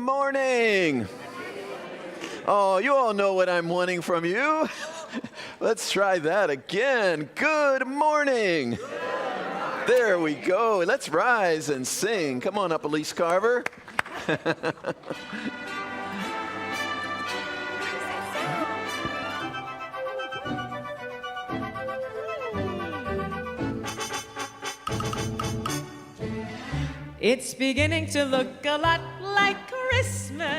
morning. Oh, you all know what I'm wanting from you. Let's try that again. Good morning. There we go. Let's rise and sing. Come on up, Elise Carver. It's beginning to look a lot like Christmas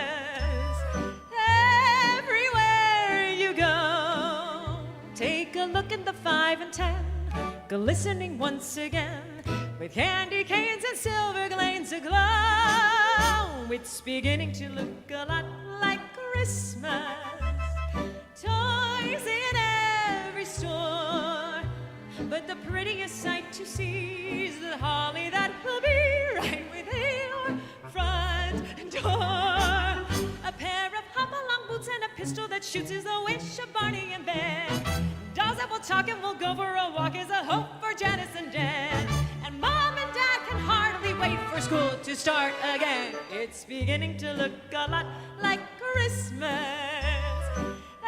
everywhere you go. Take a look at the 5 and 10, glistening once again with candy canes and silver glades aglow. It's beginning to look a lot like Christmas. Toys in every store, but the prettiest sight to see is the holly that will be right within your front door. A pair of hop-along boots and a pistol that shoots is the wish of Barney and Ben. Dolls that will talk and will go for a walk is a hope for Janice and Dan. And Mom and Dad can hardly wait for school to start again. It's beginning to look a lot like Christmas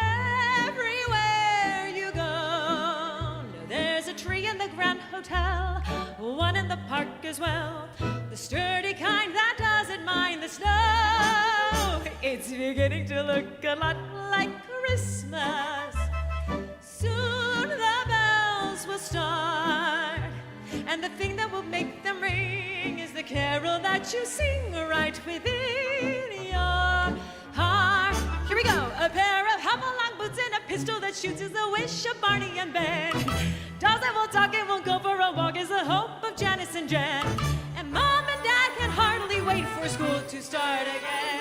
everywhere you go. There's a tree in the Grand Hotel, one in the park as well, the sturdy kind that doesn't mind the snow. It's beginning to look a lot like Christmas. Soon the bells will start, and the thing that will make them ring is the carol that you sing right within your heart. Here we go. A pair of hop-along boots and a pistol that shoots is the wish of Barney and Ben. Dolls that will talk and will go for a walk is the hope of Janice and Jen. And Mom and Dad can hardly wait for school to start again.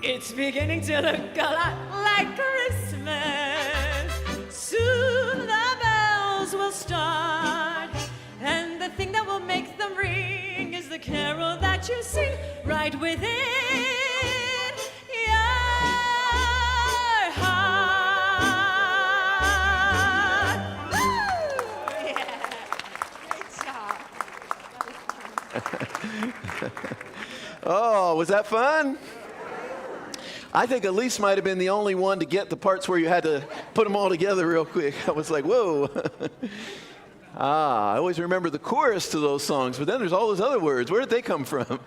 It's beginning to look a lot like Christmas. Soon the bells will start, and the thing that will make them ring is the carol that you sing right within your heart. Woo! Yeah, great job. Oh, was that fun? I think Elise might have been the only one to get the parts where you had to put them all together real quick. I was like, whoa. I always remember the chorus to those songs, but then there's all those other words. Where did they come from?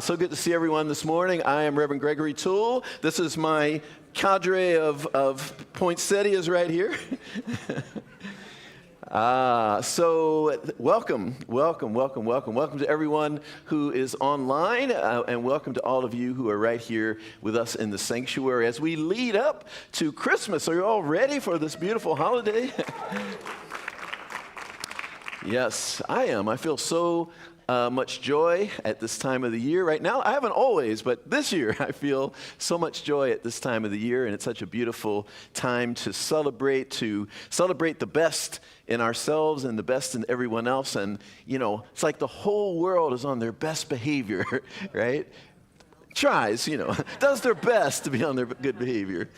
So good to see everyone this morning. I am Reverend Gregory Toole. This is my cadre of poinsettias right here. So welcome to everyone who is online, and welcome to all of you who are right here with us in the sanctuary as we lead up to Christmas. Are you all ready for this beautiful holiday? Yes, I am. I feel so much joy at this time of the year right now. I haven't always, but this year I feel so much joy at this time of the year, and it's such a beautiful time to celebrate the best in ourselves and the best in everyone else. And, you know, it's like the whole world is on their best behavior, right? Tries, does their best to be on their good behavior.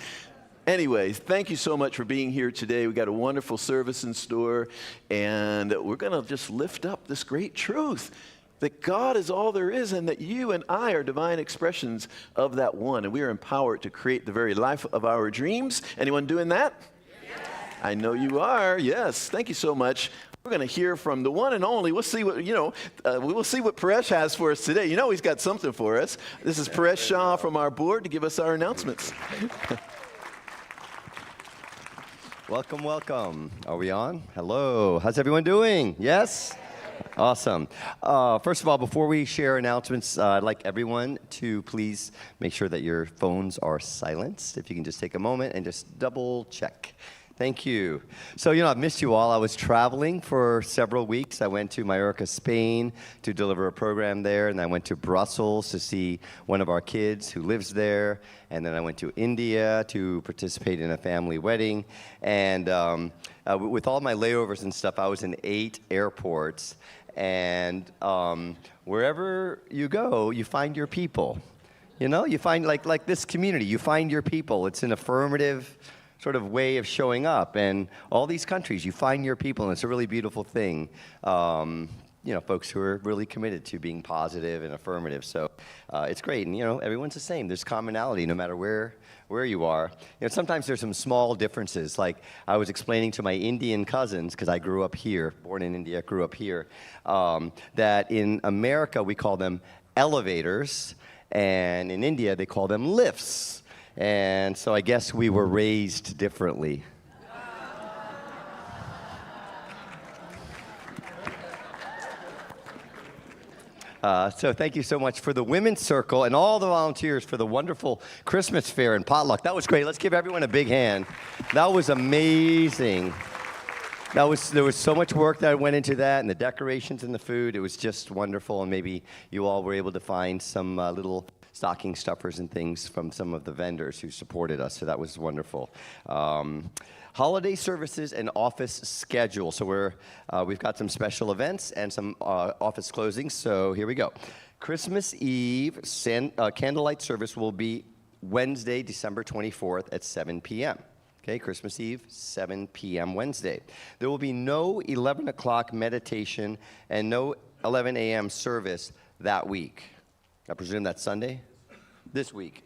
Anyways, thank you so much for being here today. We got a wonderful service in store, and we're going to just lift up this great truth that God is all there is, and that you and I are divine expressions of that one, and we are empowered to create the very life of our dreams. Anyone doing that? Yes. I know you are. Yes. Thank you so much. We're going to hear from the one and only. We'll see what we'll see what Paresh has for us today. You know he's got something for us. This is Paresh Shah from our board to give us our announcements. Welcome, welcome. Are we on? Hello. How's everyone doing? Yes? Awesome. First of all, before we share announcements, I'd like everyone to please make sure that your phones are silenced. If you can just take a moment and just double check. Thank you. So, I've missed you all. I was traveling for several weeks. I went to Mallorca, Spain to deliver a program there, and I went to Brussels to see one of our kids who lives there, and then I went to India to participate in a family wedding. And with all my layovers and stuff, I was in 8 airports, and wherever you go, you find your people. You find, like this community, you find your people. It's an affirmative sort of way of showing up. And all these countries, you find your people, and it's a really beautiful thing. folks who are really committed to being positive and affirmative. So it's great, and everyone's the same. There's commonality no matter where you are. Sometimes there's some small differences. Like I was explaining to my Indian cousins, because I grew up here, born in India, grew up here, that in America we call them elevators, and in India they call them lifts. And so I guess we were raised differently. So thank you so much for the Women's Circle and all the volunteers for the wonderful Christmas fair and potluck. That was great. Let's give everyone a big hand. That was amazing. There was so much work that went into that, and the decorations and the food. It was just wonderful, and maybe you all were able to find some little stocking stuffers and things from some of the vendors who supported us, so that was wonderful. Holiday services and office schedule. So we've got some special events and some office closings, so here we go. Christmas Eve candlelight service will be Wednesday, December 24th at 7 p.m. Okay, Christmas Eve, 7 p.m. Wednesday. There will be no 11 o'clock meditation and no 11 a.m. service that week. I presume that's Sunday? This week.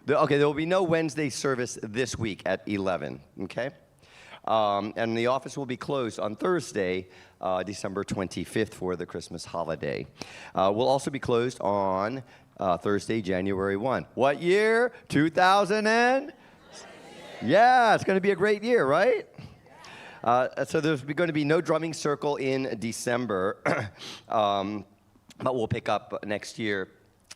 Okay, there will be no Wednesday service this week at 11, okay? And the office will be closed on Thursday, December 25th for the Christmas holiday. We'll also be closed on Thursday, January 1. What year? 2000 and? Yeah, it's going to be a great year, right? So there's going to be no drumming circle in December, but we'll pick up next year.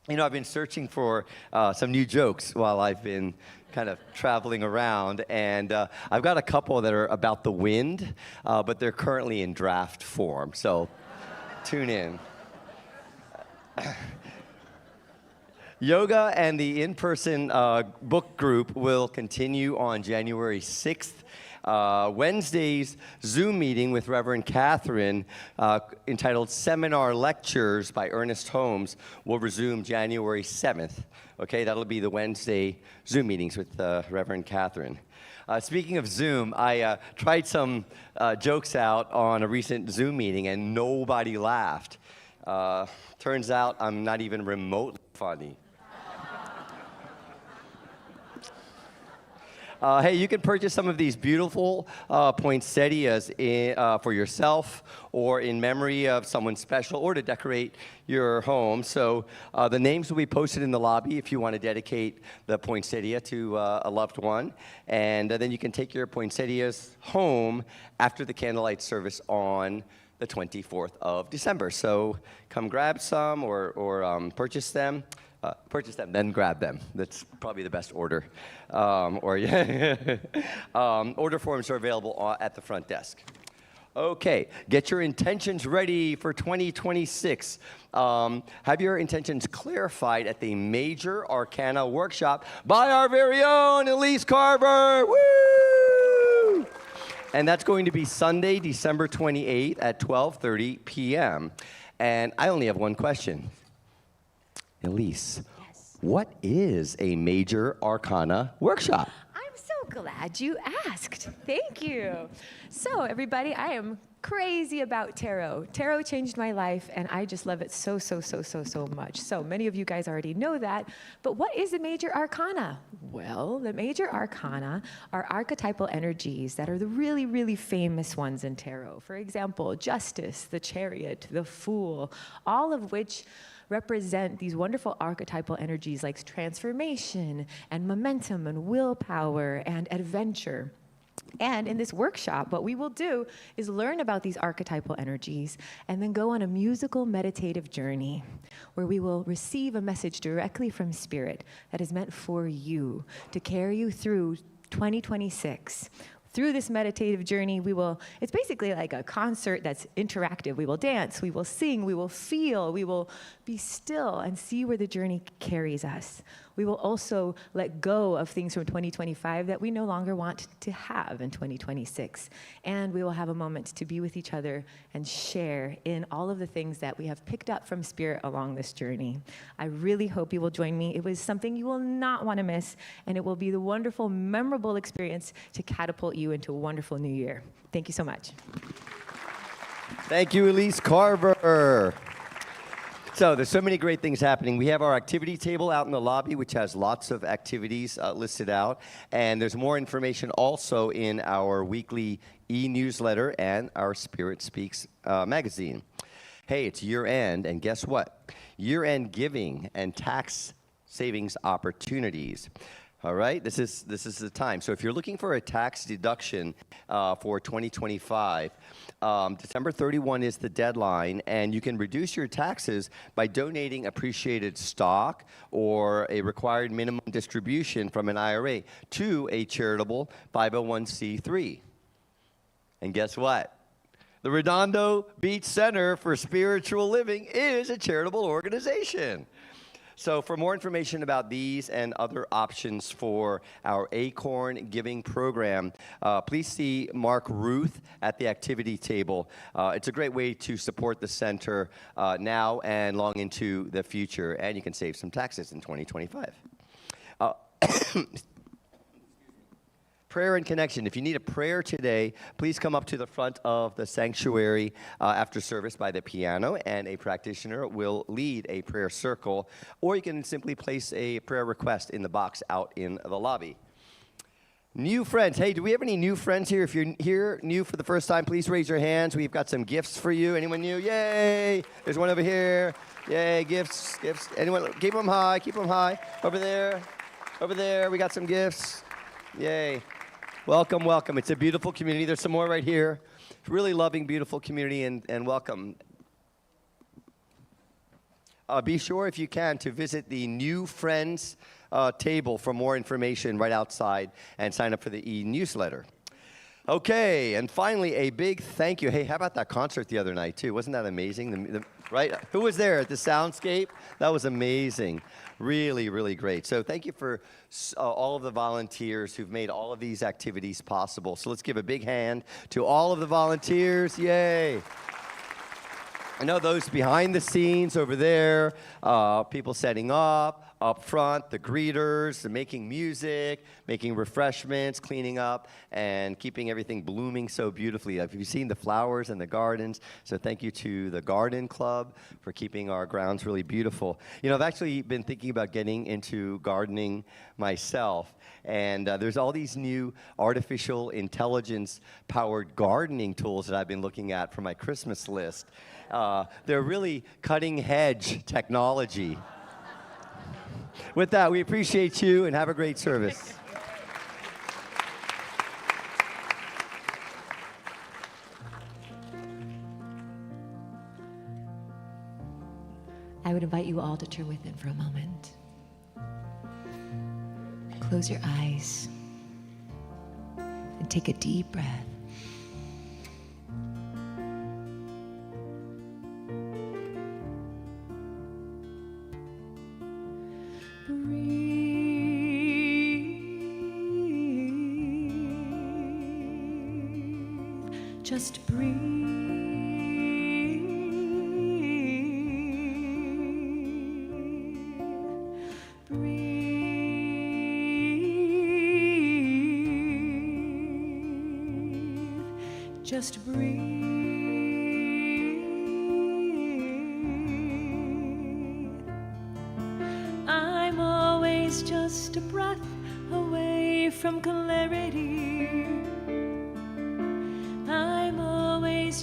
I've been searching for some new jokes while I've been kind of traveling around, and I've got a couple that are about the wind, but they're currently in draft form, so tune in. Yoga and the in-person book group will continue on January 6th. Wednesday's Zoom meeting with Reverend Catherine, entitled Seminar Lectures by Ernest Holmes, will resume January 7th. Okay, that'll be the Wednesday Zoom meetings with Reverend Catherine. Speaking of Zoom, I tried some jokes out on a recent Zoom meeting, and nobody laughed. Turns out I'm not even remotely funny. Hey, you can purchase some of these beautiful poinsettias for yourself or in memory of someone special or to decorate your home. So the names will be posted in the lobby if you want to dedicate the poinsettia to a loved one. And then you can take your poinsettias home after the candlelight service on the 24th of December. So come grab some or purchase them. Purchase them, then grab them. That's probably the best order. Order forms are available at the front desk. Okay, get your intentions ready for 2026. Have your intentions clarified at the Major Arcana Workshop by our very own Elise Carver. Woo! And that's going to be Sunday, December 28th at 12:30 p.m. And I only have one question. Elise, yes. What is a Major Arcana Workshop? I'm so glad you asked. Thank you. So, everybody, I am crazy about tarot. Tarot changed my life, and I just love it so much. So, many of you guys already know that, but what is a Major Arcana? Well, the Major Arcana are archetypal energies that are the really, really famous ones in tarot. For example, Justice, the Chariot, the Fool, all of which represent these wonderful archetypal energies like transformation and momentum and willpower and adventure. And in this workshop, what we will do is learn about these archetypal energies and then go on a musical meditative journey where we will receive a message directly from Spirit that is meant for you to carry you through 2026. Through this meditative journey, it's basically like a concert that's interactive. We will dance, we will sing, we will feel, we will be still and see where the journey carries us. We will also let go of things from 2025 that we no longer want to have in 2026. And we will have a moment to be with each other and share in all of the things that we have picked up from Spirit along this journey. I really hope you will join me. It was something you will not want to miss, and it will be the wonderful, memorable experience to catapult you into a wonderful new year. Thank you so much. Thank you, Elise Carver. So there's so many great things happening. We have our activity table out in the lobby, which has lots of activities listed out. And there's more information also in our weekly e-newsletter and our Spirit Speaks magazine. Hey, it's year-end, and guess what? Year-end giving and tax savings opportunities. All right, this is the time. So if you're looking for a tax deduction for 2025, December 31 is the deadline, and you can reduce your taxes by donating appreciated stock or a required minimum distribution from an IRA to a charitable 501c3. And guess what? The Redondo Beach Center for Spiritual Living is a charitable organization. So for more information about these and other options for our Acorn Giving Program, please see Mark Ruth at the activity table. It's a great way to support the center now and long into the future, and you can save some taxes in 2025. Prayer and connection. If you need a prayer today, please come up to the front of the sanctuary after service by the piano, and a practitioner will lead a prayer circle, or you can simply place a prayer request in the box out in the lobby. New friends. Hey, do we have any new friends here? If you're here new for the first time, please raise your hands. We've got some gifts for you. Anyone new? Yay! There's one over here. Yay, gifts. Anyone? Keep them high. Keep them high. Over there. Over there. We got some gifts. Yay. Welcome, welcome. It's a beautiful community. There's some more right here. Really loving, beautiful community, and welcome. Be sure, if you can, to visit the New Friends table for more information right outside and sign up for the e-newsletter. Okay, and finally, a big thank you. Hey, how about that concert the other night, too? Wasn't that amazing? Right? Who was there at the Soundscape? That was amazing. Really, really great. So thank you for all of the volunteers who've made all of these activities possible. So let's give a big hand to all of the volunteers. Yay. I know those behind the scenes over there, people setting up front, the greeters, the making music, making refreshments, cleaning up, and keeping everything blooming so beautifully. Have you seen the flowers and the gardens? So thank you to the Garden Club for keeping our grounds really beautiful. You know, I've actually been thinking about getting into gardening myself, and there's all these new artificial intelligence-powered gardening tools that I've been looking at for my Christmas list. They're really cutting-edge technology. With that, we appreciate you and have a great service. I would invite you all to turn within for a moment. Close your eyes and take a deep breath. Just breathe. Breathe. Just breathe. I'm always just a breath away from clarity.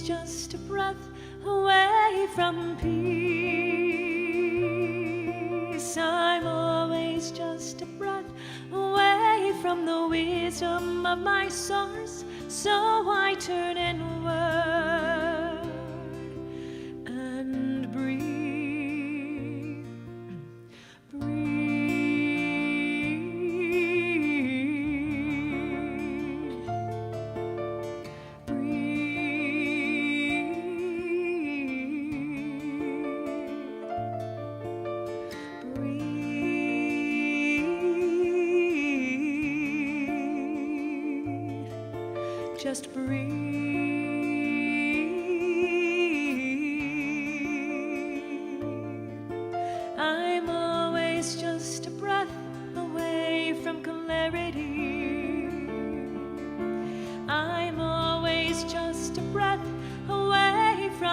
Just a breath away from peace. I'm always just a breath away from the wisdom of my source. So I turn inward and breathe. Breathe. Just breathe. I'm always just a breath away from clarity. I'm always just a breath away from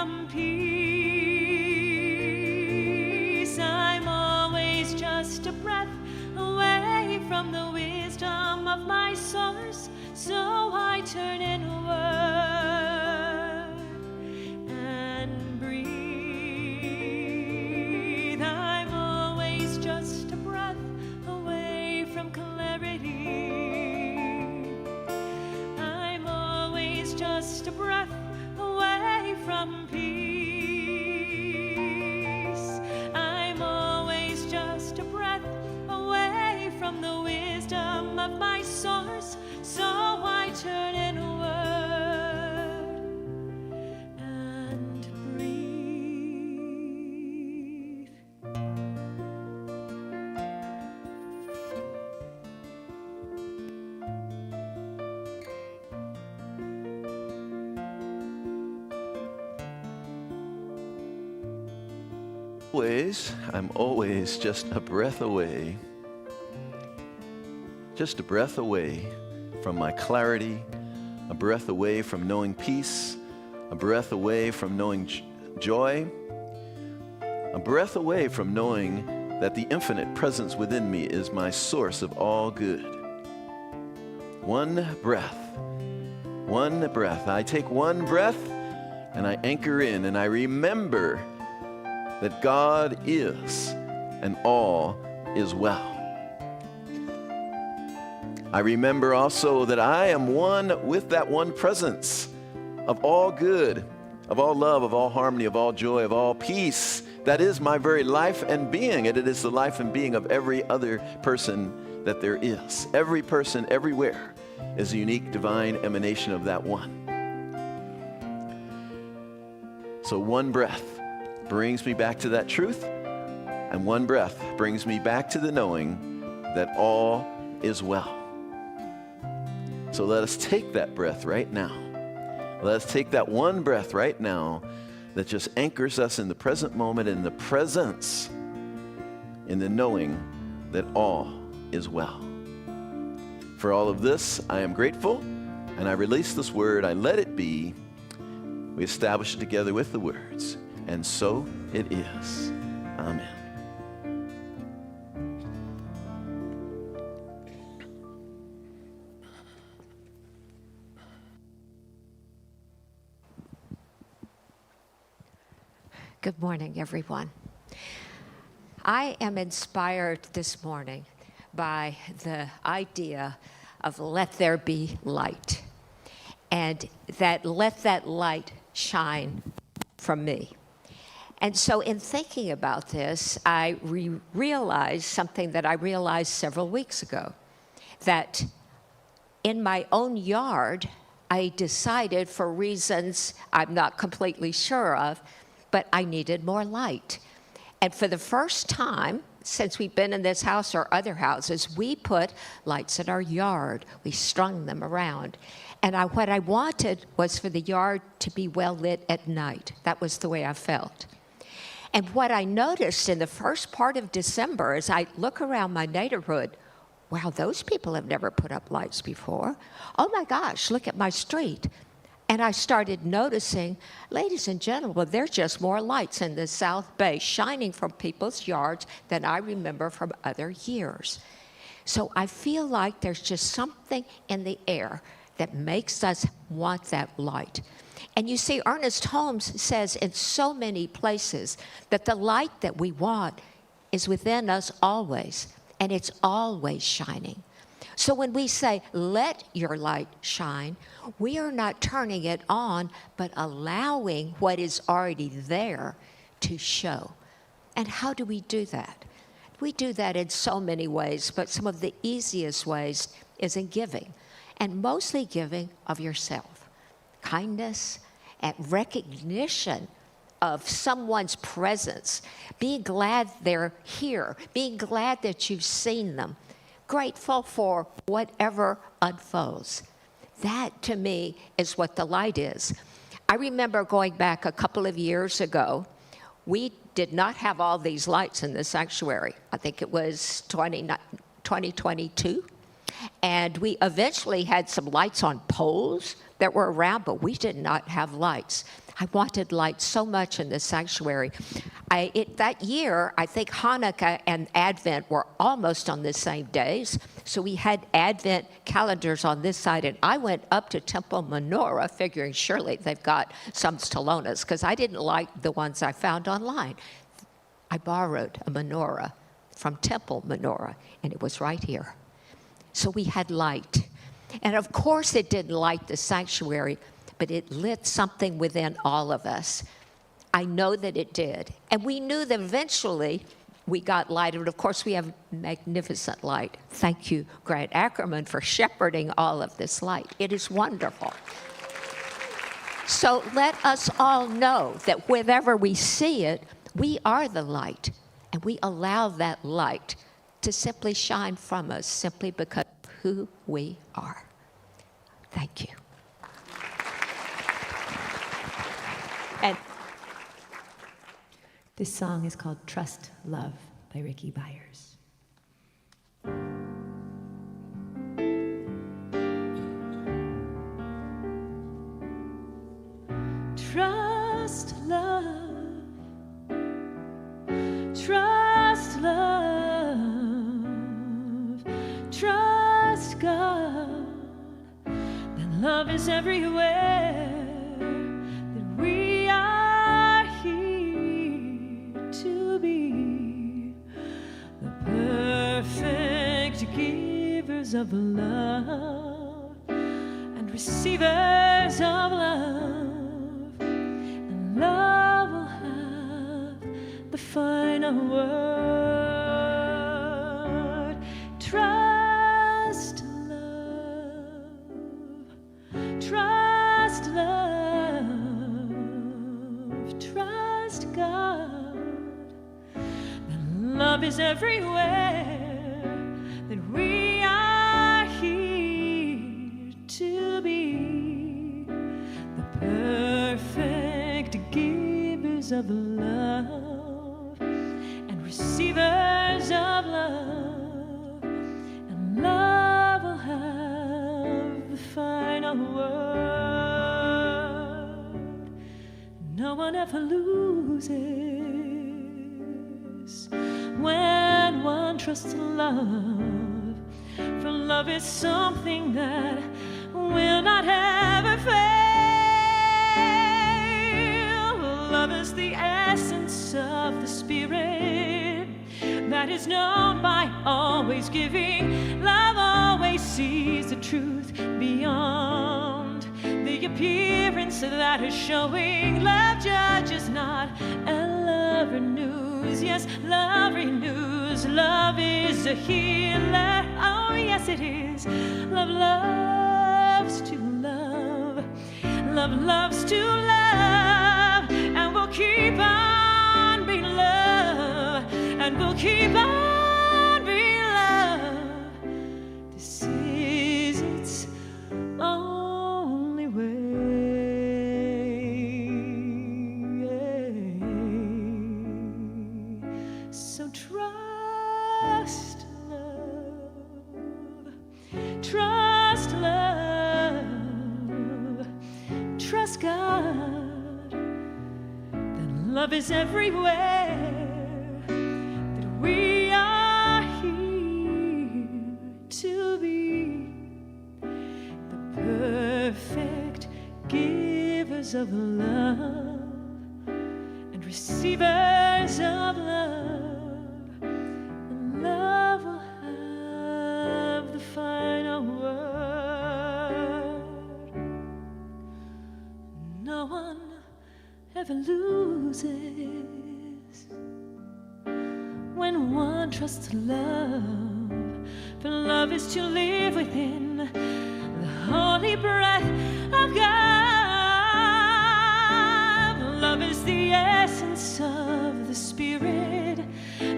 I'm always just a breath away. Just a breath away from my clarity, a breath away from knowing peace, a breath away from knowing joy, a breath away from knowing that the infinite presence within me is my source of all good. One breath. I take one breath and I anchor in and I remember that God is and all is well. I remember also that I am one with that one presence of all good, of all love, of all harmony, of all joy, of all peace. That is my very life and being, and it is the life and being of every other person that there is. Every person, everywhere, is a unique divine emanation of that one. So one breath brings me back to that truth, and one breath brings me back to the knowing that all is well. So let us take that breath right now. Let us take that one breath right now that just anchors us in the present moment, in the presence, in the knowing that all is well. For all of this, I am grateful, and I release this word. I let it be. We establish it together with the words, and so it is. Amen. Good morning, everyone. I am inspired this morning by the idea of let there be light, and that let that light shine from me. And so in thinking about this, I realized something that I realized several weeks ago, that in my own yard, I decided, for reasons I'm not completely sure of, but I needed more light. And for the first time since we've been in this house or other houses, we put lights in our yard. We strung them around. And what I wanted was for the yard to be well lit at night. That was the way I felt. And what I noticed in the first part of December as I look around my neighborhood, wow, those people have never put up lights before. Oh my gosh, look at my street. And I started noticing, ladies and gentlemen, there's just more lights in the South Bay shining from people's yards than I remember from other years. So I feel like there's just something in the air that makes us want that light. And you see, Ernest Holmes says in so many places that the light that we want is within us always, and it's always shining. So when we say, let your light shine, we are not turning it on, but allowing what is already there to show. And how do we do that? We do that in so many ways, but some of the easiest ways is in giving, and mostly giving of yourself. Kindness and recognition of someone's presence, being glad they're here, being glad that you've seen them, grateful for whatever unfolds. That, to me, is what the light is. I remember going back a couple of years ago, we did not have all these lights in the sanctuary. I think it was 2022. And we eventually had some lights on poles that were around, but we did not have lights. I wanted light so much in the sanctuary. That year, I think Hanukkah and Advent were almost on the same days. So we had Advent calendars on this side, and I went up to Temple Menorah, figuring surely they've got some Stelonas, because I didn't like the ones I found online. I borrowed a menorah from Temple Menorah, and it was right here. So we had light. And of course, it didn't light the sanctuary, but it lit something within all of us. I know that it did. And we knew that eventually we got light. And of course, we have magnificent light. Thank you, Grant Ackerman, for shepherding all of this light. It is wonderful. So let us all know that wherever we see it, we are the light. And we allow that light to simply shine from us simply because of who we are. Thank you. And This song is called Trust Love by Ricky Byers. Trust love, trust love, trust God, that love is everywhere, that we are here to be the perfect givers of love and receivers of love. Love will have the final word. Trust love, trust love, trust God. That love is everywhere, that we are here to be the perfect givers of love and receivers of love, and love will have the final word. No one ever loses when one trusts love, for love is something that will not ever fail. Love is the essence of the Spirit that is known by always giving. Love always sees the truth beyond the appearance that is showing. Love judges not, and love renews. Yes, love renews. Love is a healer. Oh, yes, it is. Love loves to love. Love loves to love, and we'll keep on being love, and we'll keep on being love. This is its only way. So trust love, trust love, trust God, that love is everywhere, that we are here to be the perfect givers of love and receivers of love, and love will have the final word. No one ever loses when one trusts love, for love is to live within the holy breath of God. Love is the essence of the Spirit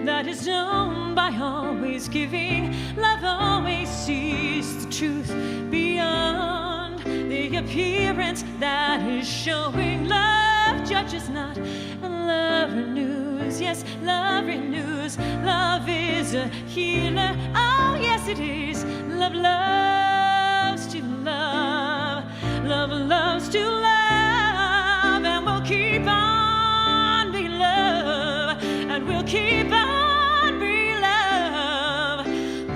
that is known by always giving. Love always sees the truth beyond the appearance that is showing. Love judges not, and love renews. Yes, love renews. Love is a healer. Oh, yes, it is. Love loves to love. Love loves to love, and we'll keep on being love, and we'll keep on being love.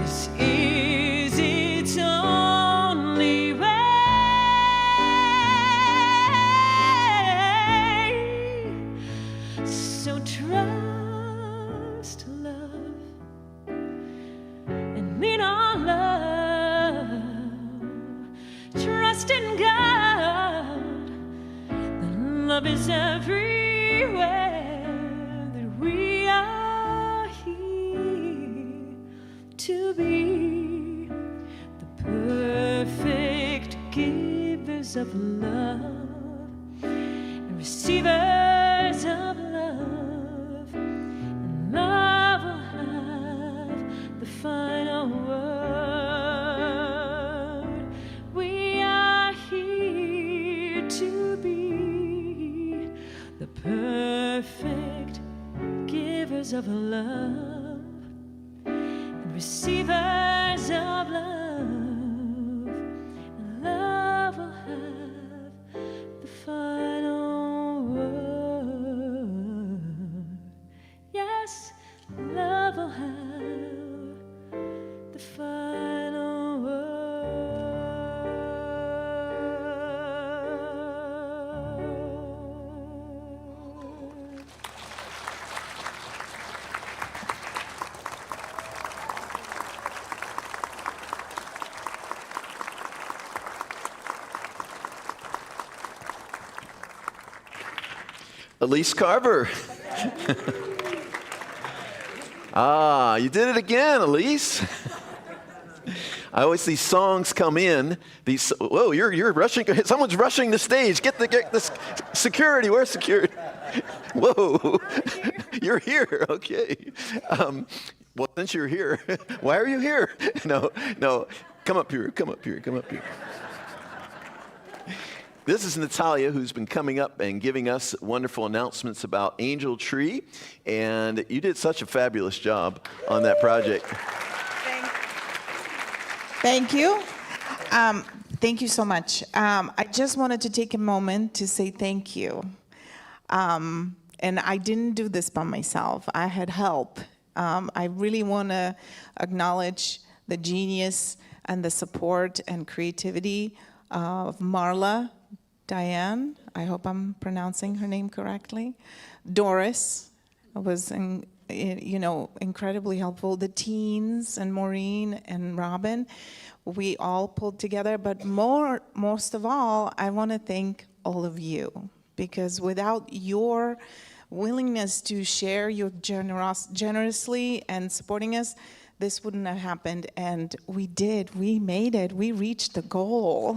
This is its only way. So trust love and lean on love. Trust in God, that love is everywhere, that we are here to be the perfect givers of love and receivers of love, and love will have the final word. We are here to be the perfect givers of love and receivers of love, and love will have the final word. Yes, love will have the final word. Elise Carver. You did it again, Elise. I always see songs come in. Whoa, you're rushing. Someone's rushing the stage. Get the security. Where's security? Whoa, you're here. Okay. Well, since you're here, why are you here? No. Come up here. This is Natalia, who's been coming up and giving us wonderful announcements about Angel Tree, and you did such a fabulous job on that project. Thank you. Thank you so much. I just wanted to take a moment to say thank you. And I didn't do this by myself. I had help. I really want to acknowledge the genius and the support and creativity of Marla, Diane, I hope I'm pronouncing her name correctly, Doris was incredibly helpful, the teens and Maureen and Robin, we all pulled together, but most of all, I want to thank all of you, because without your willingness to share your generously and supporting us, this wouldn't have happened, and we did. We made it. We reached the goal.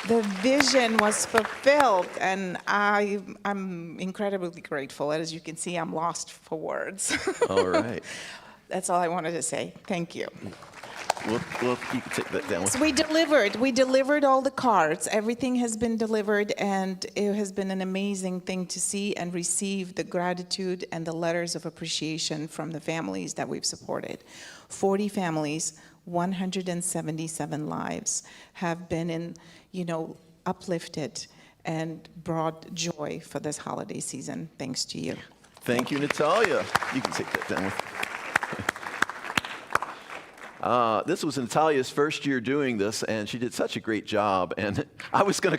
The vision was fulfilled, and I'm incredibly grateful. As you can see, I'm lost for words. All right. That's all I wanted to say. Thank you. Well, you can take that down. So we delivered all the cards. Everything has been delivered, and it has been an amazing thing to see and receive the gratitude and the letters of appreciation from the families that we've supported. 40 families, 177 lives have been uplifted and brought joy for this holiday season, thanks to you. Thank you, Natalia. You can take that down. This was Natalia's first year doing this, and she did such a great job. And I was gonna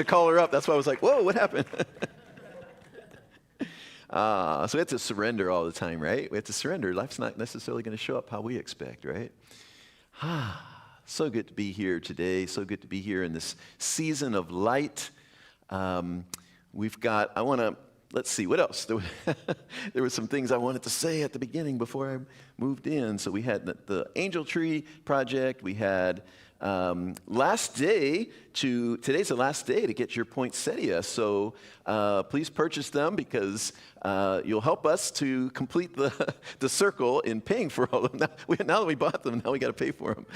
call her up. That's why I was like, "Whoa, what happened?" So we have to surrender all the time, right? We have to surrender. Life's not necessarily going to show up how we expect, right? So good to be here today. So good to be here in this season of light. Let's see, what else? There were some things I wanted to say at the beginning before I moved in. So we had the Angel Tree Project. We had today's the last day to get your poinsettia. So please purchase them, because you'll help us to complete the circle in paying for all of them. Now that we bought them, now we got to pay for them.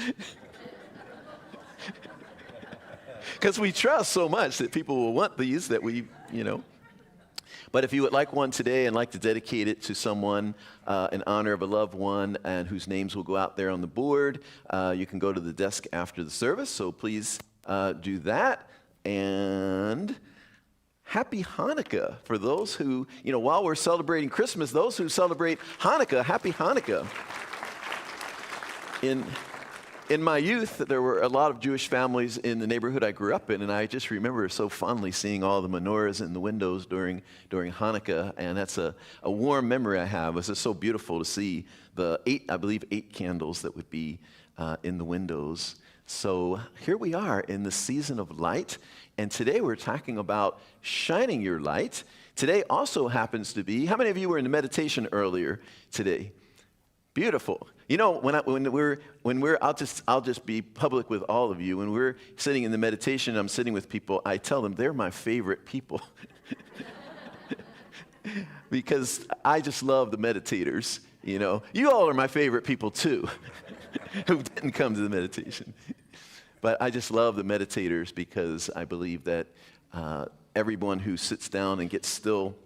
Because we trust so much that people will want these that But if you would like one today and like to dedicate it to someone in honor of a loved one and whose names will go out there on the board, you can go to the desk after the service. So please do that. And happy Hanukkah for those who, while we're celebrating Christmas, those who celebrate Hanukkah, happy Hanukkah. In my youth, there were a lot of Jewish families in the neighborhood I grew up in, and I just remember so fondly seeing all the menorahs in the windows during Hanukkah, and that's a warm memory I have. It was just so beautiful to see the 8 candles that would be in the windows. So here we are in the season of light, and today we're talking about shining your light. Today also happens to be, how many of you were in the meditation earlier today? Beautiful. I'll just be public with all of you. When we're sitting in the meditation, I'm sitting with people, I tell them they're my favorite people. Because I just love the meditators, You all are my favorite people too, who didn't come to the meditation. But I just love the meditators because I believe that everyone who sits down and gets still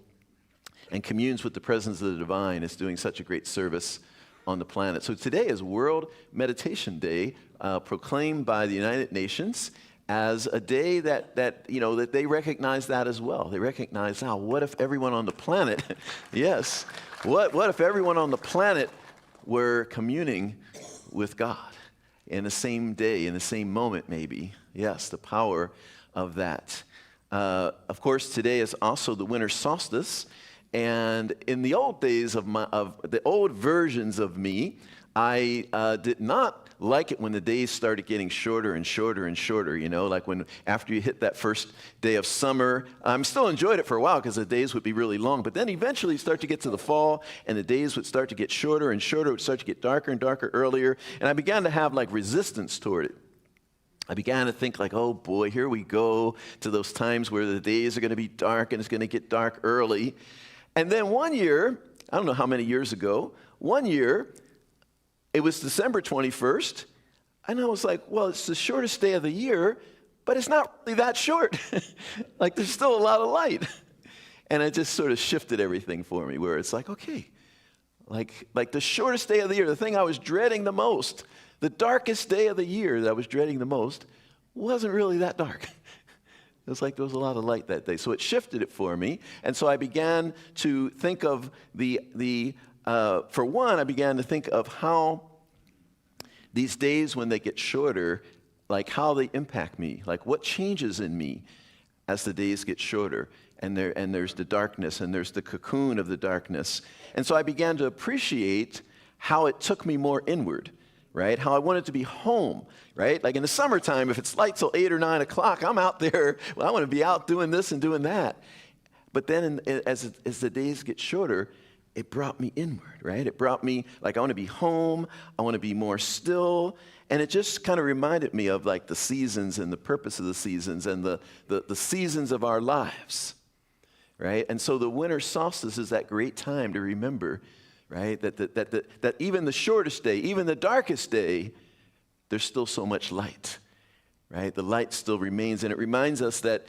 and communes with the presence of the divine is doing such a great service on the planet. So today is World Meditation Day, proclaimed by the United Nations as a day that they recognize that as well. They recognize, now, what if everyone on the planet, yes, what if everyone on the planet were communing with God in the same day, in the same moment, maybe? Yes, the power of that. Of course, today is also the winter solstice. And in the old days of the old versions of me, I did not like it when the days started getting shorter and shorter and shorter, like when after you hit that first day of summer. I still enjoyed it for a while because the days would be really long, but then eventually you start to get to the fall and the days would start to get shorter and shorter, it would start to get darker and darker earlier, and I began to have like resistance toward it. I began to think like, oh boy, here we go to those times where the days are going to be dark and it's going to get dark early. And then one year, I don't know how many years ago, one year, it was December 21st, and I was like, well, it's the shortest day of the year, but it's not really that short. Like, there's still a lot of light. And it just sort of shifted everything for me, where it's like, okay, like the shortest day of the year, the thing I was dreading the most, the darkest day of the year that I was dreading the most, wasn't really that dark. It was like there was a lot of light that day. So it shifted it for me. And so I began to think of for one, I began to think of how these days when they get shorter, like how they impact me, like what changes in me as the days get shorter. And there's the darkness, and there's the cocoon of the darkness. And so I began to appreciate how it took me more inward, right? How I wanted to be home, right? Like in the summertime, if it's light till 8 or 9 o'clock, I'm out there. Well, I want to be out doing this and doing that. But then as the days get shorter, it brought me inward, right? It brought me, like, I want to be home. I want to be more still. And it just kind of reminded me of, like, the seasons and the purpose of the seasons and the seasons of our lives, right? And so the winter solstice is that great time to remember, right, that even the shortest day, even the darkest day, there's still so much light, right? The light still remains, and it reminds us that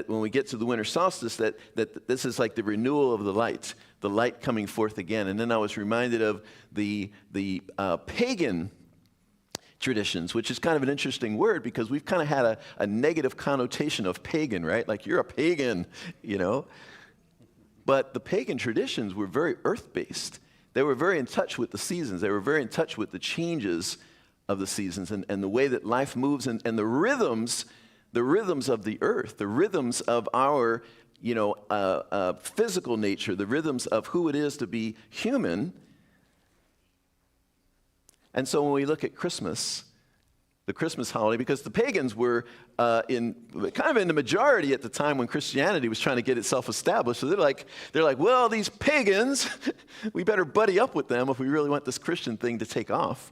when we get to the winter solstice, that this is like the renewal of the light coming forth again. And then I was reminded of the pagan traditions, which is kind of an interesting word because we've kind of had a negative connotation of pagan, right? Like, you're a pagan, But the pagan traditions were very earth-based. They were very in touch with the seasons. They were very in touch with the changes of the seasons and the way that life moves and the rhythms of the earth, the rhythms of our, physical nature, the rhythms of who it is to be human. And so when we look at Christmas, the Christmas holiday, because the pagans were in the majority at the time when Christianity was trying to get itself established. So they're like, well, these pagans, we better buddy up with them if we really want this Christian thing to take off.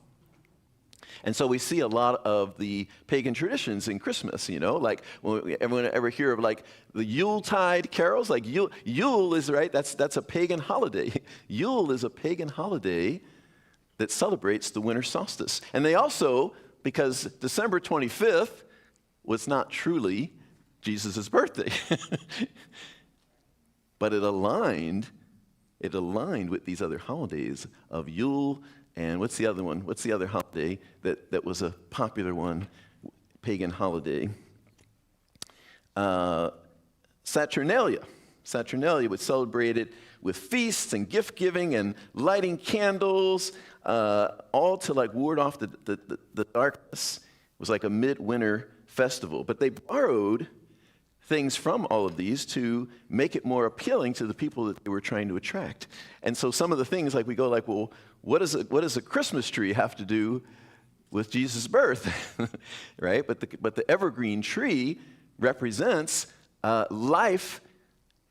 And so we see a lot of the pagan traditions in Christmas, like when everyone ever hear of like the Yuletide carols, like Yule is, right, that's a pagan holiday. Yule is a pagan holiday that celebrates the winter solstice. And they also, because December 25th was not truly Jesus' birthday, but it aligned with these other holidays of Yule. And what's the other one? What's the other holiday that was a popular one, pagan holiday? Saturnalia. Saturnalia was celebrated with feasts and gift giving and lighting candles, all to like ward off the darkness. It was like a midwinter festival. But they borrowed things from all of these to make it more appealing to the people that they were trying to attract. And so some of the things, like we go like, well, what does a Christmas tree have to do with Jesus' birth, right? But the evergreen tree represents life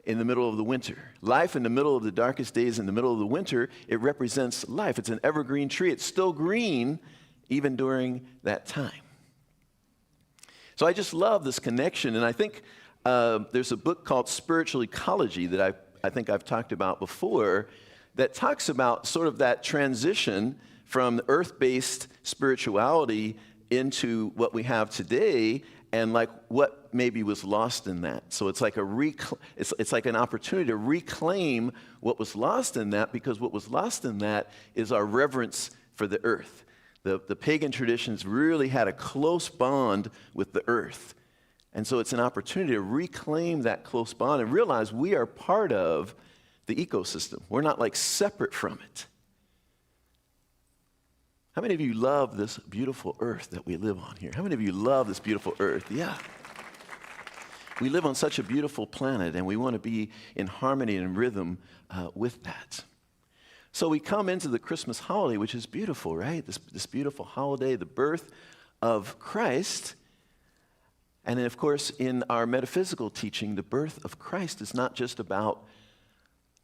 in the middle of the winter. Life in the middle of the darkest days, in the middle of the winter, it represents life. It's an evergreen tree. It's still green even during that time. So I just love this connection, and I think there's a book called Spiritual Ecology that I think I've talked about before that talks about sort of that transition from earth-based spirituality into what we have today, and like what what maybe was lost in that. So it's like it's like an opportunity to reclaim what was lost in that, because what was lost in that is our reverence for the earth. The pagan traditions really had a close bond with the earth. And so it's an opportunity to reclaim that close bond and realize we are part of the ecosystem. We're not like separate from it. How many of you love this beautiful earth that we live on here? How many of you love this beautiful earth? Yeah. We live on such a beautiful planet, and we want to be in harmony and rhythm with that. So we come into the Christmas holiday, which is beautiful, right? This beautiful holiday, the birth of Christ. And then, of course, in our metaphysical teaching, the birth of Christ is not just about,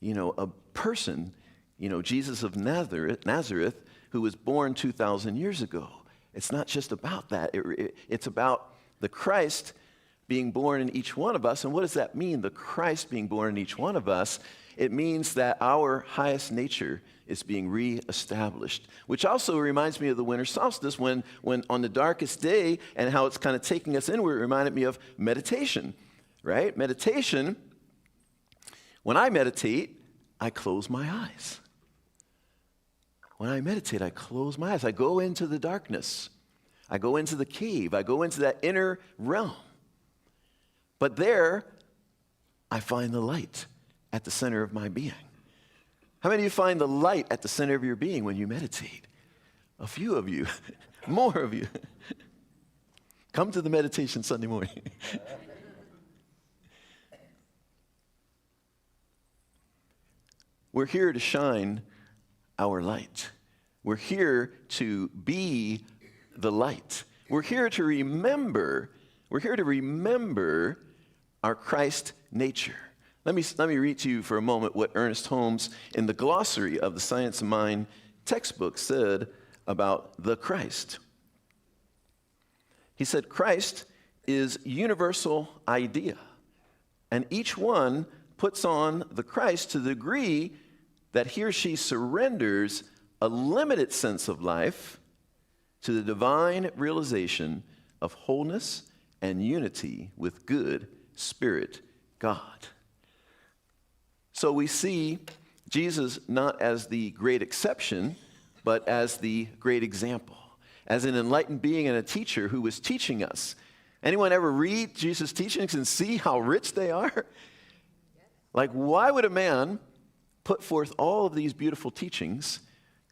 a person, Jesus of Nazareth, who was born 2,000 years ago. It's not just about that. It's about the Christ being born in each one of us. And what does that mean, the Christ being born in each one of us? It means that our highest nature is being reestablished, which also reminds me of the winter solstice when on the darkest day and how it's kind of taking us inward. It reminded me of meditation, right? Meditation, when I meditate, I close my eyes. When I meditate, I close my eyes. I go into the darkness. I go into the cave. I go into that inner realm. But there, I find the light at the center of my being. How many of you find the light at the center of your being when you meditate? A few of you, more of you. Come to the meditation Sunday morning. We're here to shine our light. We're here to be the light. We're here to remember our Christ nature. Let me read to you for a moment what Ernest Holmes in the glossary of the Science of Mind textbook said about the Christ. He said, Christ is universal idea, and each one puts on the Christ to the degree that he or she surrenders a limited sense of life to the divine realization of wholeness and unity with good Spirit God. So we see Jesus not as the great exception, but as the great example, as an enlightened being and a teacher who was teaching us. Anyone ever read Jesus' teachings and see how rich they are? Like, why would a man put forth all of these beautiful teachings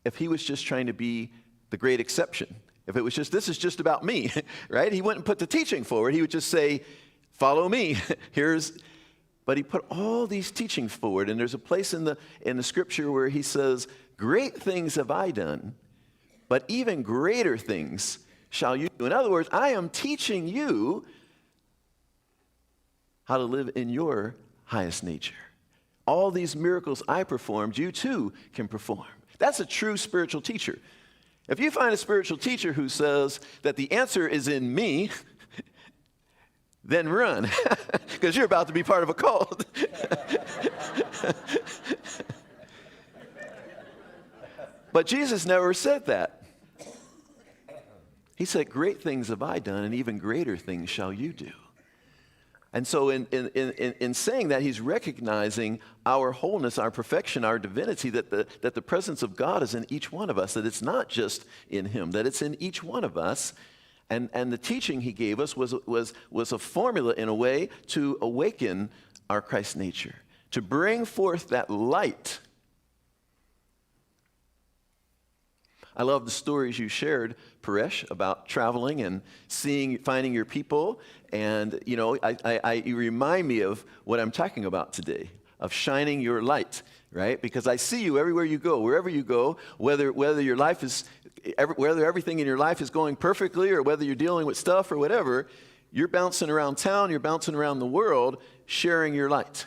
if he was just trying to be the great exception? If it was just, this is just about me, right? He wouldn't put the teaching forward. He would just say, follow me. But he put all these teachings forward, and there's a place in the scripture where he says, great things have I done, but even greater things shall you do. In other words, I am teaching you how to live in your highest nature. All these miracles I performed, you too can perform. That's a true spiritual teacher. If you find a spiritual teacher who says that the answer is in me, then run, because you're about to be part of a cult. But Jesus never said that. He said, great things have I done, and even greater things shall you do. And so in saying that, he's recognizing our wholeness, our perfection, our divinity, that the presence of God is in each one of us, that it's not just in him, that it's in each one of us. And the teaching he gave us was a formula, in a way, to awaken our Christ nature, to bring forth that light. I love the stories you shared, Paresh, about traveling and finding your people. And, you remind me of what I'm talking about today, of shining your light, right? Because I see you everywhere you go, wherever you go, whether your life is, whether everything in your life is going perfectly or whether you're dealing with stuff or whatever, you're bouncing around town, you're bouncing around the world, sharing your light.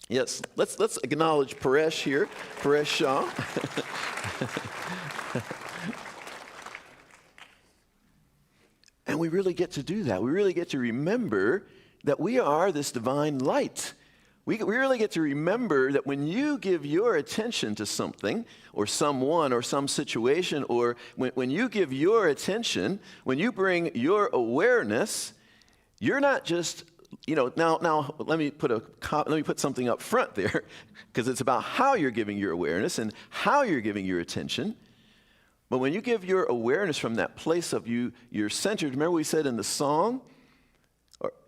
Yes, let's acknowledge Paresh here, Paresh Shah. And we really get to do that. We really get to remember that we are this divine light. We really get to remember that when you give your attention to something or someone or some situation, or when you give your attention, when you bring your awareness, You're not just, now let me put something up front there, because it's about how you're giving your awareness and how you're giving your attention. But when you give your awareness from that place of you're centered. Remember we said in the song,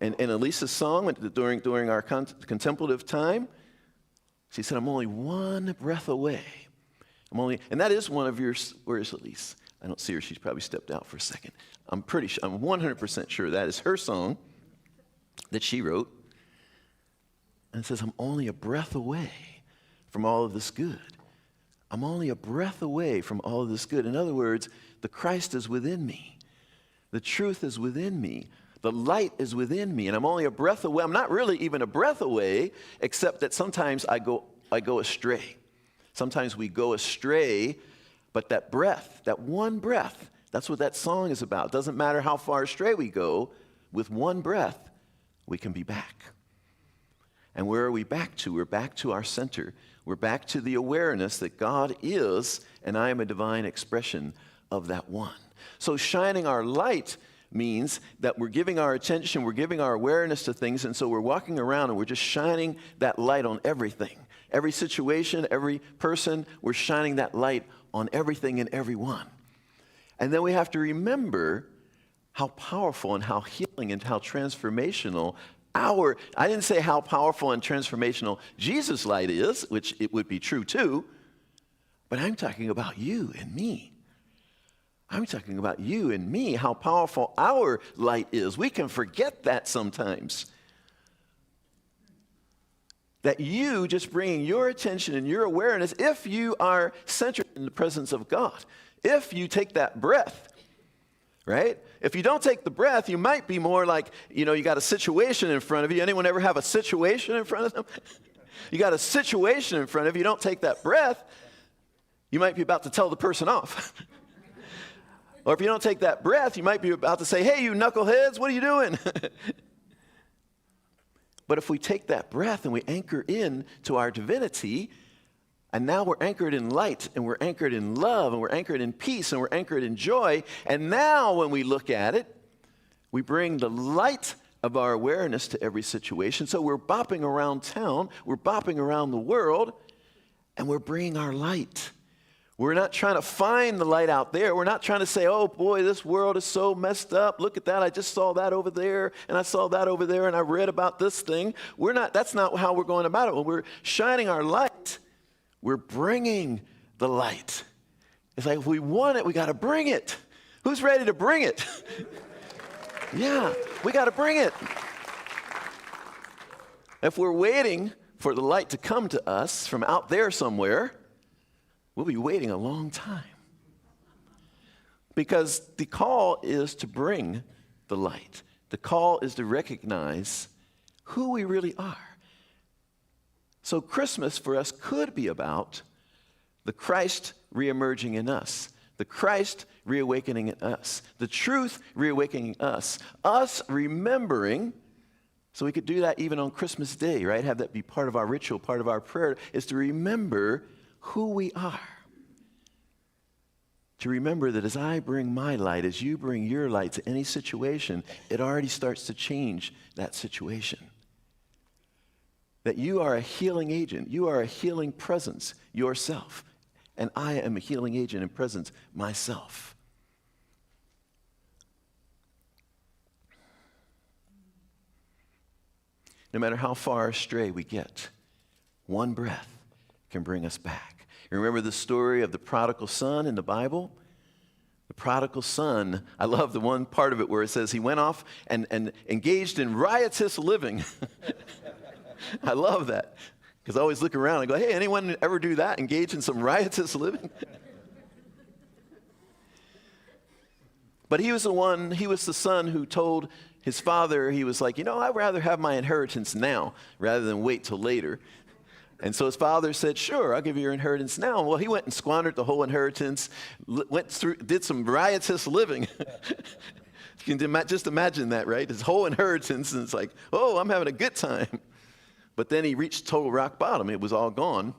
in Elisa's song during our contemplative time, she said, I'm only one breath away. And that is one of yours. Where is Elise? I don't see her. She's probably stepped out for a second. I'm 100% sure that is her song that she wrote. And it says, I'm only a breath away from all of this good. I'm only a breath away from all of this good. In other words, the Christ is within me. The truth is within me. The light is within me. And I'm only a breath away. I'm not really even a breath away, except that sometimes I go astray. Sometimes we go astray, but that breath, that one breath, that's what that song is about. It doesn't matter how far astray we go, with one breath, we can be back. And where are we back to? We're back to our center. We're back to the awareness that God is, and I am a divine expression of that one. So shining our light means that we're giving our attention, we're giving our awareness to things, and so we're walking around and we're just shining that light on everything. Every situation, every person, we're shining that light on everything and everyone. And then we have to remember how powerful and how healing and how transformational I didn't say how powerful and transformational Jesus' light is, which it would be true too, but I'm talking about you and me. I'm talking about you and me, how powerful our light is. We can forget that sometimes. That you just bringing your attention and your awareness, if you are centered in the presence of God, if you take that breath, right? If you don't take the breath, you might be more like, you got a situation in front of you. Anyone ever have a situation in front of them? You got a situation in front of you. You don't take that breath, you might be about to tell the person off. Or if you don't take that breath, you might be about to say, hey, you knuckleheads, what are you doing? But if we take that breath and we anchor in to our divinity, and now we're anchored in light, and we're anchored in love, and we're anchored in peace, and we're anchored in joy, and now when we look at it, we bring the light of our awareness to every situation. So we're bopping around town, we're bopping around the world, and we're bringing our light. We're not trying to find the light out there. We're not trying to say, oh boy, this world is so messed up. Look at that. I just saw that over there, and I saw that over there, and I read about this thing. That's not how we're going about it. When we're shining our light, we're bringing the light. It's like if we want it, we got to bring it. Who's ready to bring it? Yeah, we got to bring it. If we're waiting for the light to come to us from out there somewhere, we'll be waiting a long time. Because the call is to bring the light. The call is to recognize who we really are. So Christmas for us could be about the Christ reemerging in us, the Christ reawakening in us, the truth reawakening us remembering. So we could do that even on Christmas Day, right? Have that be part of our ritual, part of our prayer, is to remember who we are. To remember that as I bring my light, as you bring your light to any situation, it already starts to change that situation. That you are a healing agent. You are a healing presence yourself. And I am a healing agent and presence myself. No matter how far astray we get, one breath can bring us back. You remember the story of the prodigal son in the Bible? The prodigal son, I love the one part of it where it says he went off and engaged in riotous living. I love that, because I always look around and go, hey, anyone ever do that, engage in some riotous living? But he was the son who told his father, he was like, I'd rather have my inheritance now rather than wait till later. And so his father said, sure, I'll give you your inheritance now. Well, he went and squandered the whole inheritance, did some riotous living. You can just imagine that, right? His whole inheritance, and it's like, oh, I'm having a good time. But then he reached total rock bottom. It was all gone.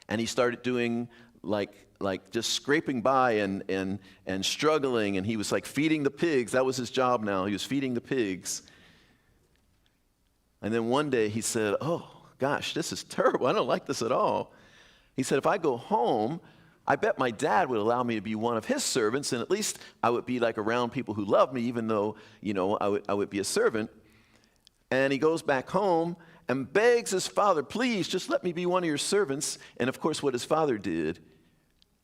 And he started doing like like just scraping by and struggling, and he was like feeding the pigs. That was his job now. He was feeding the pigs. And then one day he said, oh, gosh, this is terrible. I don't like this at all. He said, if I go home, I bet my dad would allow me to be one of his servants, and at least I would be like around people who love me, even though, I would be a servant. And he goes back home and begs his father, please, just let me be one of your servants. And of course, what his father did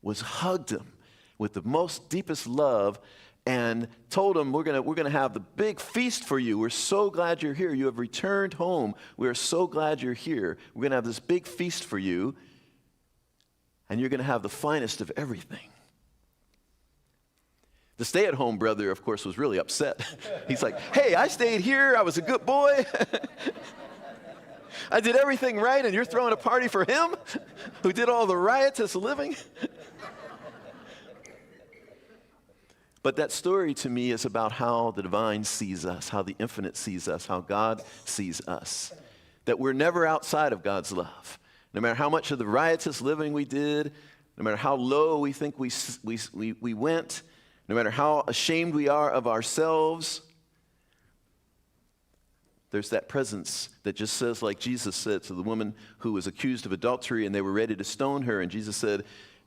was hugged him with the most deepest love and told him, we're gonna have the big feast for you. We're so glad you're here. You have returned home. We are so glad you're here. We're gonna have this big feast for you, and you're gonna have the finest of everything. The stay-at-home brother, of course, was really upset. He's like, hey, I stayed here. I was a good boy. I did everything right, and you're throwing a party for him who did all the riotous living? But that story to me is about how the divine sees us, how the infinite sees us, how God sees us. That we're never outside of God's love. No matter how much of the riotous living we did, no matter how low we think we went, no matter how ashamed we are of ourselves, there's that presence that just says, like Jesus said to the woman who was accused of adultery and they were ready to stone her, and Jesus said,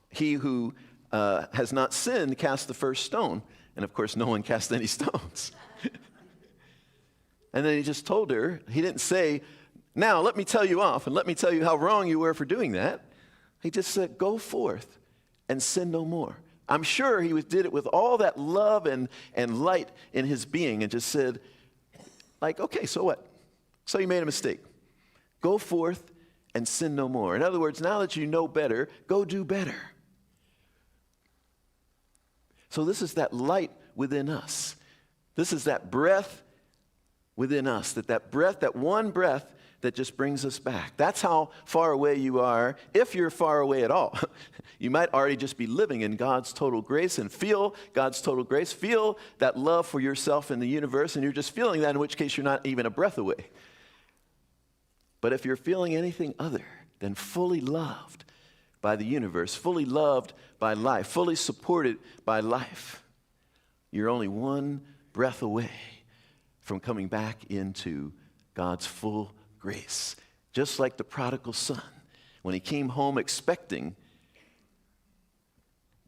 he who has not sinned cast the first stone. And of course, no one cast any stones. And then he just told her, he didn't say, now let me tell you off and let me tell you how wrong you were for doing that. He just said, go forth and sin no more. I'm sure he did it with all that love and light in his being, and just said, like, okay, so what? So you made a mistake. Go forth and sin no more. In other words, now that you know better, go do better. So this is that light within us. This is that breath within us, that breath, that one breath that just brings us back. That's how far away you are, if you're far away at all. You might already just be living in God's total grace and feel God's total grace, feel that love for yourself and the universe, and you're just feeling that, in which case you're not even a breath away. But if you're feeling anything other than fully loved by the universe, fully loved by life, fully supported by life, you're only one breath away from coming back into God's full grace. Just like the prodigal son, when he came home expecting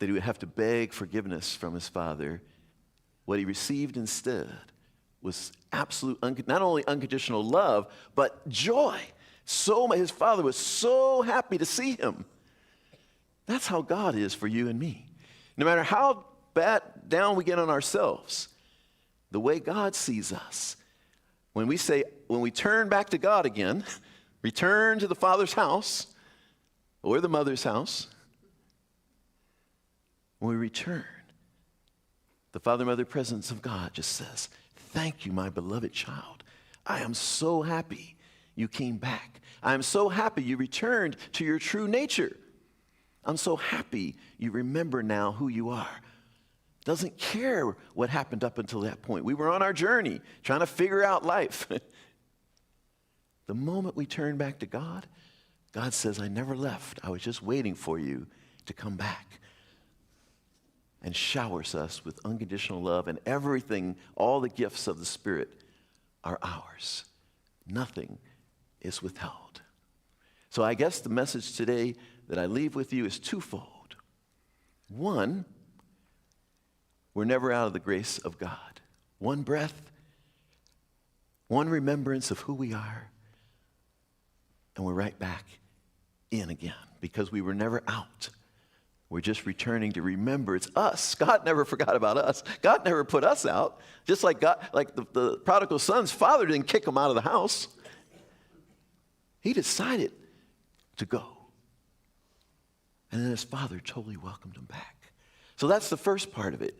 that he would have to beg forgiveness from his father, what he received instead was absolute, not only unconditional love, but joy. His father was so happy to see him. That's how God is for you and me. No matter how bad down we get on ourselves, the way God sees us, when we turn back to God again, return to the Father's house or the mother's house, when we return, the Father, Mother presence of God just says, thank you, my beloved child. I am so happy you came back. I am so happy you returned to your true nature. I'm so happy you remember now who you are. Doesn't care what happened up until that point. We were on our journey trying to figure out life. The moment we turn back to God, God says, I never left. I was just waiting for you to come back. And showers us with unconditional love, and everything, all the gifts of the Spirit are ours. Nothing is withheld. So I guess the message today that I leave with you is twofold. One, we're never out of the grace of God. One breath, one remembrance of who we are, and we're right back in again, because we were never out. We're just returning to remember it's us. God never forgot about us. God never put us out. Just like God, like the prodigal son's father didn't kick him out of the house. He decided to go. And then his father totally welcomed him back. So that's the first part of it,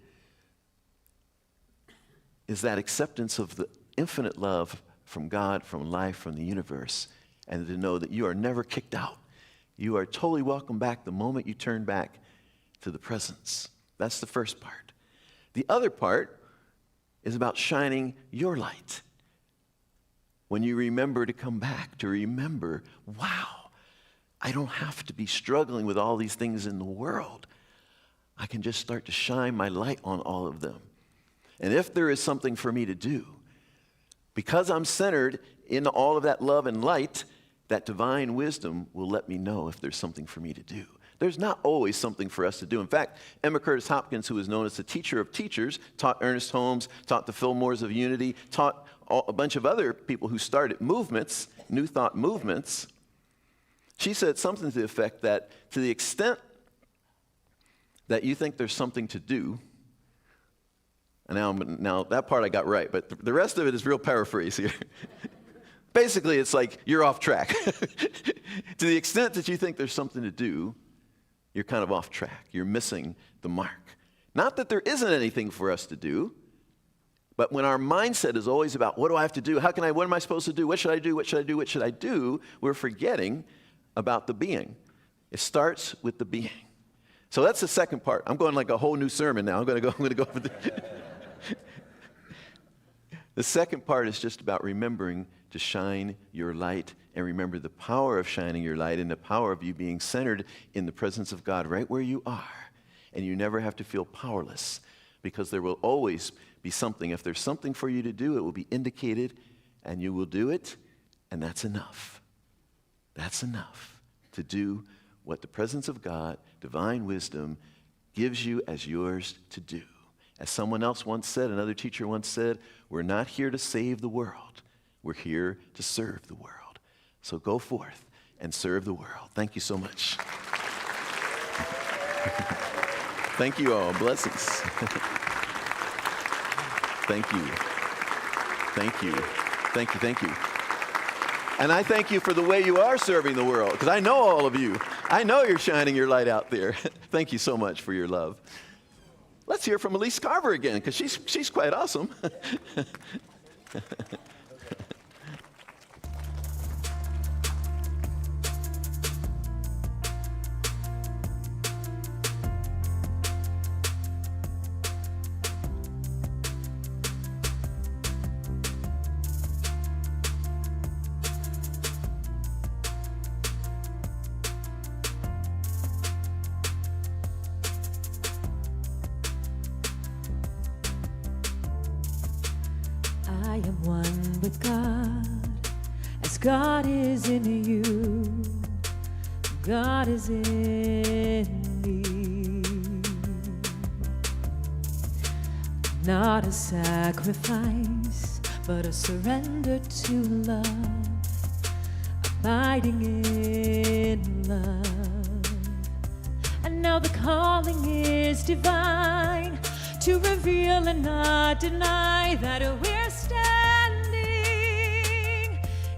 is that acceptance of the infinite love from God, from life, from the universe, and to know that you are never kicked out. You are totally welcome back the moment you turn back to the presence. That's the first part. The other part is about shining your light. When you remember to come back, to remember, wow, I don't have to be struggling with all these things in the world. I can just start to shine my light on all of them. And if there is something for me to do, because I'm centered in all of that love and light, that divine wisdom will let me know if there's something for me to do. There's not always something for us to do. In fact, Emma Curtis Hopkins, who is known as the teacher of teachers, taught Ernest Holmes, taught the Fillmores of Unity, taught a bunch of other people who started movements, New Thought movements. She said something to the effect that to the extent that you think there's something to do, and now that part I got right, but the rest of it is real paraphrase here. Basically, it's like you're off track. To the extent that you think there's something to do, you're kind of off track. You're missing the mark. Not that there isn't anything for us to do, but when our mindset is always about what do I have to do? What am I supposed to do? What should I do? What should I do? What should I do? We're forgetting about the being. It starts with the being. So that's the second part. I'm going like a whole new sermon now. I'm going to go over the second part is just about remembering to shine your light and remember the power of shining your light and the power of you being centered in the presence of God right where you are. And you never have to feel powerless because there will always be something. If there's something for you to do, it will be indicated and you will do it, and that's enough. That's enough to do what the presence of God, divine wisdom, gives you as yours to do. As someone else once said, another teacher once said, we're not here to save the world. We're here to serve the world. So go forth and serve the world. Thank you so much. Thank you all. Blessings. Thank you. Thank you. Thank you. Thank you. And I thank you for the way you are serving the world, because I know all of you. I know you're shining your light out there. Thank you so much for your love. Let's hear from Elise Carver again, because she's quite awesome. I am one with God, as God is in you, God is in me. Not a sacrifice, but a surrender to love, abiding in love. And now the calling is divine, to reveal and not deny that we're standing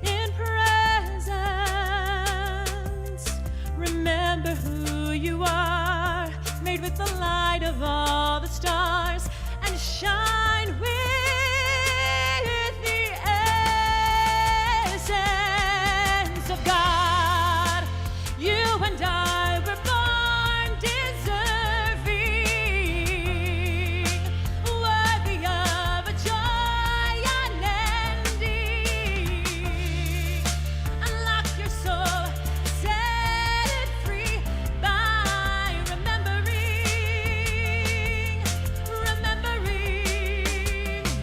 in presence. Remember who you are, made with the light of all the stars, and shine with the essence of God. You and I were born deserving, worthy of a joy unending. Unlock your soul, set it free by remembering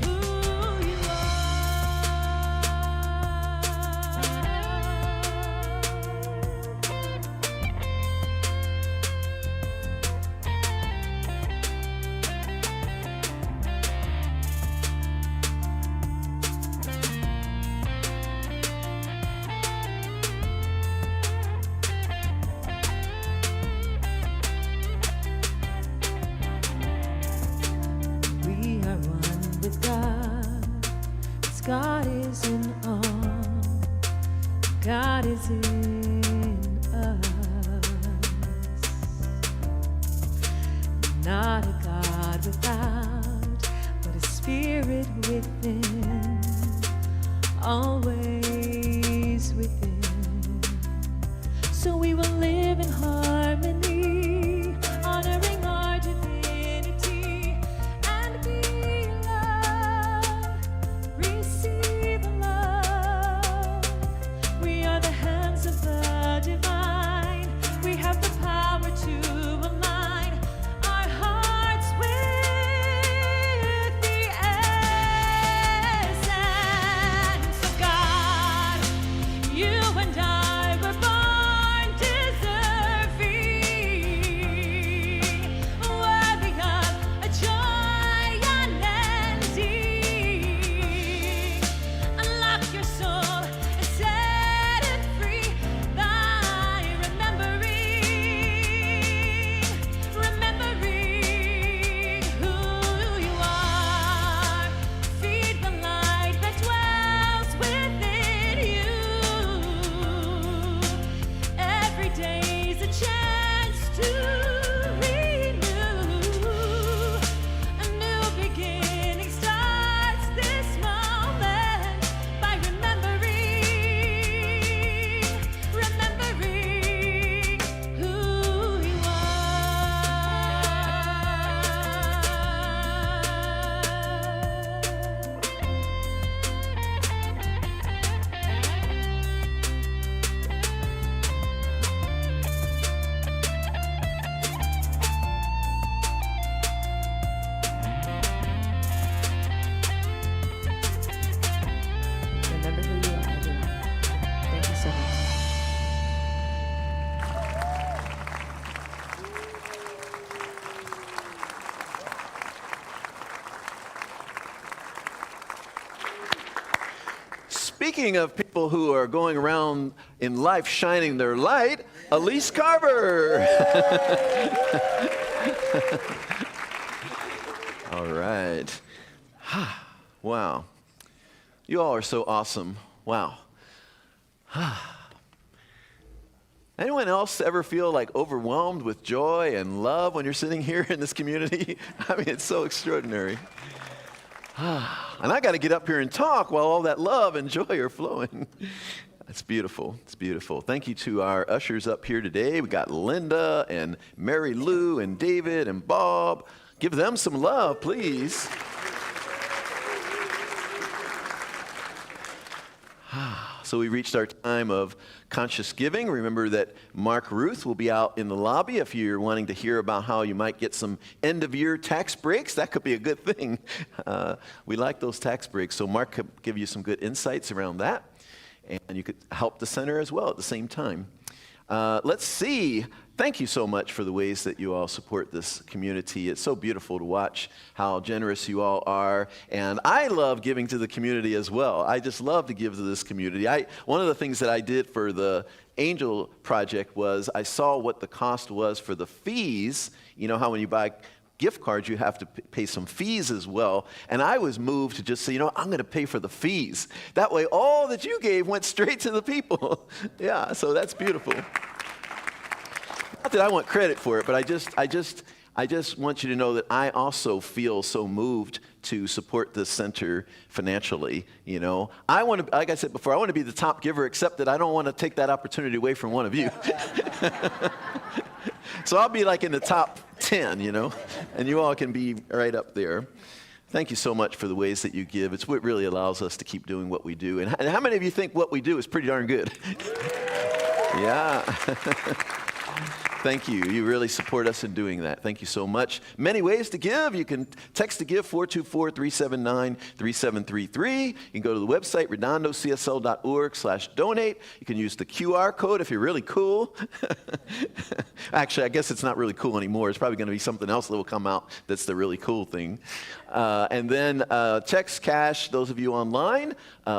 who you We are one with God, as God is in all, God is in us. Not a God without, but a spirit within, always within. So we will live in harmony, honoring our divinity, and be love, receive love. We are the hands of the divine. so much. Speaking of people who are going around in life shining their light, Elise Carver. All right. Wow. You all are so awesome. Wow. Anyone else ever feel like overwhelmed with joy and love when you're sitting here in this community? I mean, it's so extraordinary. And I got to get up here and talk while all that love and joy are flowing. It's beautiful. It's beautiful. Thank you to our ushers up here today. We got Linda and Mary Lou and David and Bob. Give them some love, please. So we reached our time of conscious giving. Remember that Mark Ruth will be out in the lobby if you're wanting to hear about how you might get some end-of-year tax breaks. That could be a good thing. We like those tax breaks, so Mark could give you some good insights around that, and you could help the center as well at the same time. Let's see. Thank you so much for the ways that you all support this community. It's so beautiful to watch how generous you all are. And I love giving to the community as well. I just love to give to this community. One of the things that I did for the Angel Project was I saw what the cost was for the fees. You know how when you buy gift cards, you have to pay some fees as well. And I was moved to just say, I'm going to pay for the fees. That way, all that you gave went straight to the people. Yeah, so that's beautiful. Not that I want credit for it, but I just want you to know that I also feel so moved to support this center financially. I want to, like I said before, I want to be the top giver, except that I don't want to take that opportunity away from one of you. So I'll be like in the top 10, and you all can be right up there. Thank you so much for the ways that you give. It's what really allows us to keep doing what we do. And how many of you think what we do is pretty darn good? Yeah. Thank you. You really support us in doing that. Thank you so much. Many ways to give. You can text to give 424-379-3733. You can go to the website, redondocsl.org/donate. You can use the QR code if you're really cool. Actually, I guess it's not really cool anymore. It's probably going to be something else that will come out that's the really cool thing. And then checks, cash, those of you online,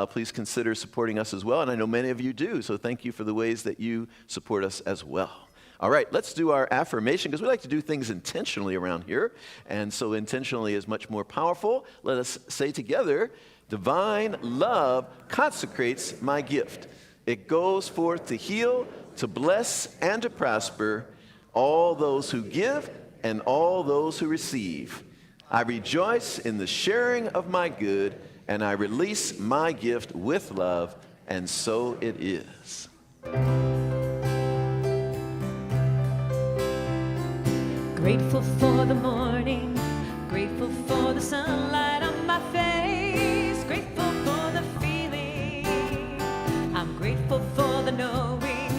please consider supporting us as well. And I know many of you do, so thank you for the ways that you support us as well. All right, let's do our affirmation, because we like to do things intentionally around here. And so intentionally is much more powerful. Let us say together, divine love consecrates my gift. It goes forth to heal, to bless, and to prosper all those who give and all those who receive. I rejoice in the sharing of my good, and I release my gift with love, and so it is. Grateful for the morning, grateful for the sunlight on my face, grateful for the feeling, I'm grateful for the knowing,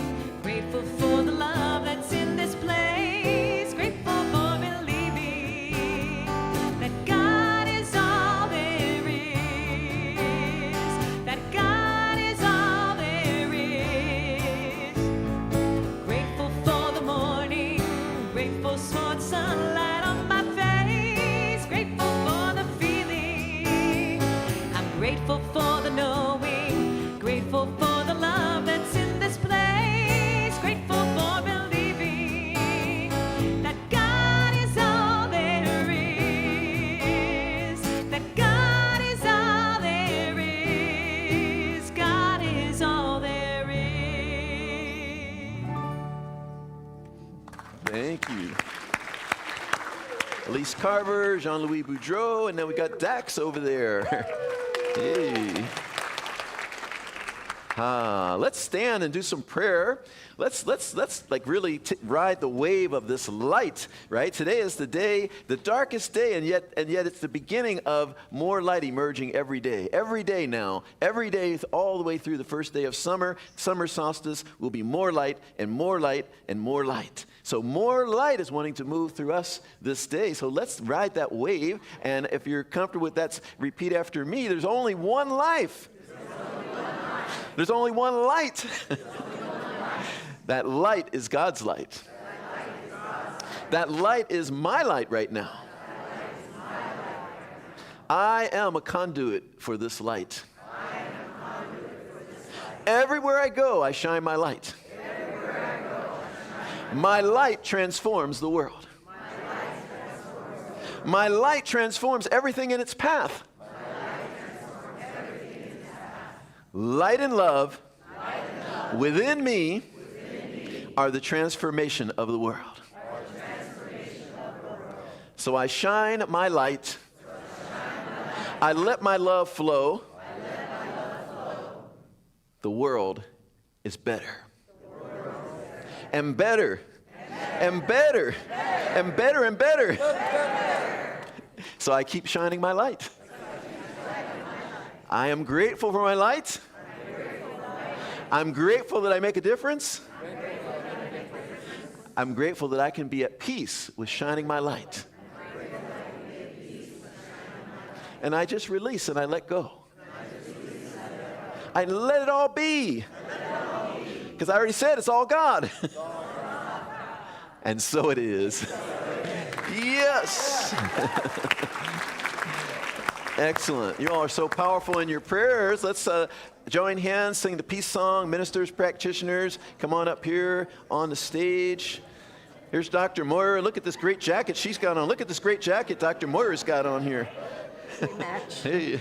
grateful for the love that's in this place, grateful for believing that God is all there is, that God is all there is, grateful for the morning, grateful for sunlight on my face, grateful for the feeling, I'm grateful for the knowing, grateful for the love that's in this place, grateful for believing that God is all there is, that God is all there is, God is all there is. Thank you. Elise Carver, Jean-Louis Boudreau, and then we got Dax over there. Hey. Let's stand and do some prayer. Let's like really ride the wave of this light, right? Today is the day, the darkest day, and yet it's the beginning of more light emerging every day. Every day now, every day all the way through the first day of summer. Summer solstice will be more light and more light and more light. So more light is wanting to move through us this day. So let's ride that wave. And if you're comfortable with that, repeat after me. There's only one life. There's only one light. That light is God's light. That light is my light right now. I am a conduit for this light. Everywhere I go, I shine my light. My light transforms the world. My light transforms everything in its path. Light and love within me are the transformation of the world. So I shine my light. I let my love flow. The world is better. And better. And better. And better and better. So I keep shining my light. I am grateful for my light. I'm grateful that I make a difference. I'm grateful that I can be at peace with shining my light. And I just release and I let go. I let it all be. Because I already said it's all God. And so it is. Yes. Excellent. You all are so powerful in your prayers. Let's join hands, sing the peace song. Ministers, practitioners, come on up here on the stage. Here's Dr. Moyer. Look at this great jacket she's got on. Look at this great jacket Dr. Moyer's got on here. Match. Hey.